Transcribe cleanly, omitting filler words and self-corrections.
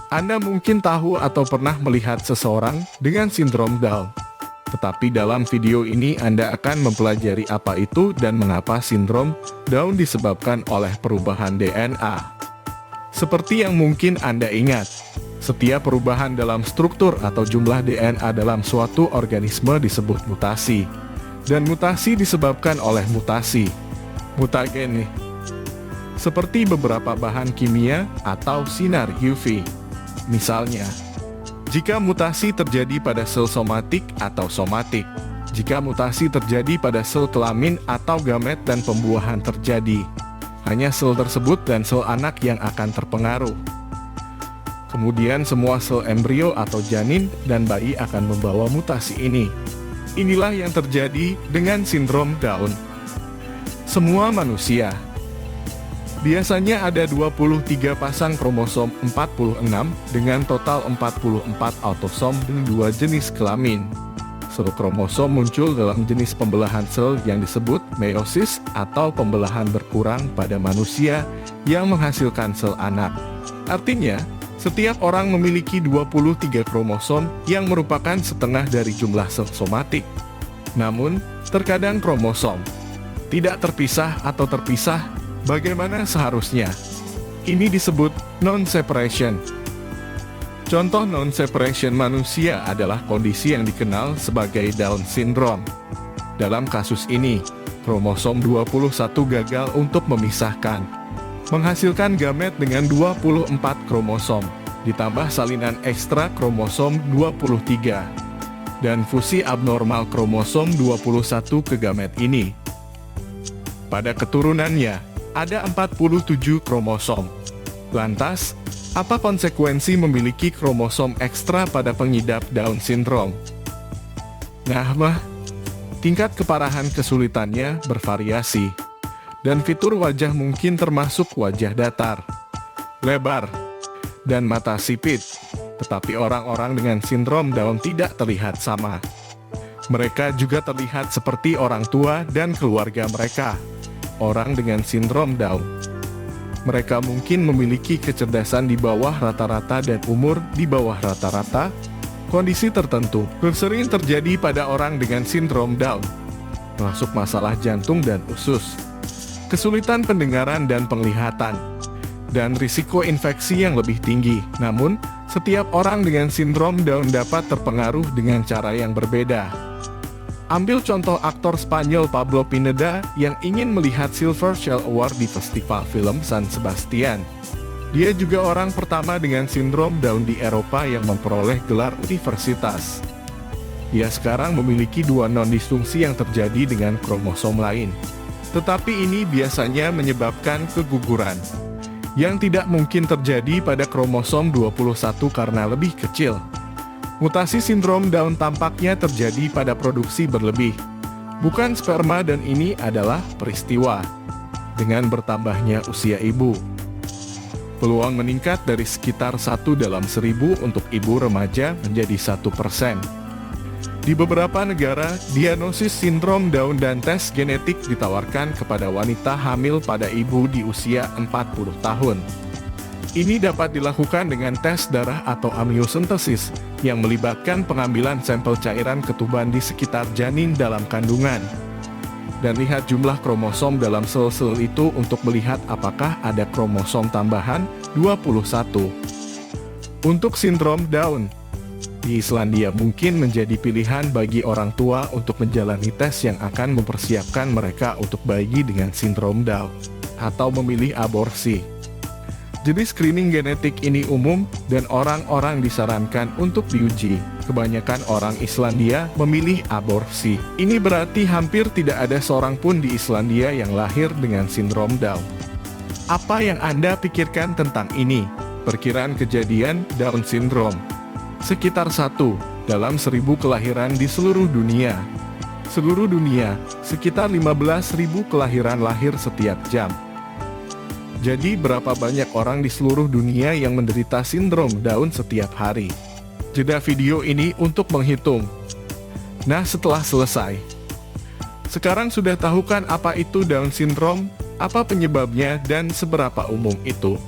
Anda mungkin tahu atau pernah melihat seseorang dengan sindrom Down. Tetapi dalam video ini Anda akan mempelajari apa itu dan mengapa sindrom Down disebabkan oleh perubahan DNA. Seperti yang mungkin Anda ingat, setiap perubahan dalam struktur atau jumlah DNA dalam suatu organisme disebut mutasi. Dan mutasi disebabkan oleh mutagen nih. Seperti beberapa bahan kimia atau sinar UV. Misalnya, jika mutasi terjadi pada sel somatik atau somatik, jika mutasi terjadi pada sel kelamin atau gamet dan pembuahan terjadi, hanya sel tersebut dan sel anak yang akan terpengaruh. Kemudian semua sel embrio atau janin dan bayi akan membawa mutasi ini. Inilah yang terjadi dengan sindrom Down. Semua manusia biasanya ada 23 pasang kromosom 46 dengan total 44 autosom dan 2 jenis kelamin. Sel kromosom muncul dalam jenis pembelahan sel yang disebut meiosis atau pembelahan berkurang pada manusia yang menghasilkan sel anak. Artinya, setiap orang memiliki 23 kromosom yang merupakan setengah dari jumlah sel somatik. Namun, terkadang kromosom tidak terpisah atau terpisah bagaimana seharusnya. Ini disebut non-separation. Contoh non-separation manusia adalah kondisi yang dikenal sebagai Down syndrome. Dalam kasus ini, kromosom 21 gagal untuk memisahkan, menghasilkan gamet dengan 24 kromosom, ditambah salinan ekstra kromosom 23, dan fusi abnormal kromosom 21 ke gamet ini. Pada keturunannya, ada 47 kromosom. Lantas, apa konsekuensi memiliki kromosom ekstra pada pengidap Down syndrome? Tingkat keparahan kesulitannya bervariasi, dan fitur wajah mungkin termasuk wajah datar, lebar, dan mata sipit. Tetapi orang-orang dengan sindrom Down tidak terlihat sama. Mereka juga terlihat seperti orang tua dan keluarga mereka. Orang dengan sindrom Down, mereka mungkin memiliki kecerdasan di bawah rata-rata dan umur di bawah rata-rata. Kondisi tertentu sering terjadi pada orang dengan sindrom Down, termasuk masalah jantung dan usus, kesulitan pendengaran dan penglihatan, dan risiko infeksi yang lebih tinggi. Namun, setiap orang dengan sindrom Down dapat terpengaruh dengan cara yang berbeda. Ambil contoh aktor Spanyol Pablo Pineda yang ingin melihat Silver Shell Award di Festival Film San Sebastian. Dia juga orang pertama dengan sindrom Down di Eropa yang memperoleh gelar universitas. Dia sekarang memiliki 2 non-disfungsi yang terjadi dengan kromosom lain. Tetapi ini biasanya menyebabkan keguguran, yang tidak mungkin terjadi pada kromosom 21 karena lebih kecil. Mutasi sindrom Down tampaknya terjadi pada produksi berlebih, bukan sperma, dan ini adalah peristiwa dengan bertambahnya usia ibu. Peluang meningkat dari sekitar 1 dalam 1000 untuk ibu remaja menjadi 1%. Di beberapa negara, diagnosis sindrom Down dan tes genetik ditawarkan kepada wanita hamil pada ibu di usia 40 tahun. Ini dapat dilakukan dengan tes darah atau amniosentesis yang melibatkan pengambilan sampel cairan ketuban di sekitar janin dalam kandungan. Dan lihat jumlah kromosom dalam sel-sel itu untuk melihat apakah ada kromosom tambahan 21. Untuk sindrom Down, di Islandia mungkin menjadi pilihan bagi orang tua untuk menjalani tes yang akan mempersiapkan mereka untuk bayi dengan sindrom Down, atau memilih aborsi. Jenis screening genetik ini umum dan orang-orang disarankan untuk diuji. Kebanyakan orang Islandia memilih aborsi. Ini berarti hampir tidak ada seorang pun di Islandia yang lahir dengan sindrom Down. Apa yang Anda pikirkan tentang ini? Perkiraan kejadian Down syndrome sekitar 1 dalam 1000 kelahiran di seluruh dunia. Seluruh dunia, sekitar 15.000 kelahiran lahir setiap jam. Jadi berapa banyak orang di seluruh dunia yang menderita sindrom Down setiap hari? Jeda video ini untuk menghitung. Nah, setelah selesai, sekarang sudah tahu kan apa itu Down syndrome, apa penyebabnya, dan seberapa umum itu?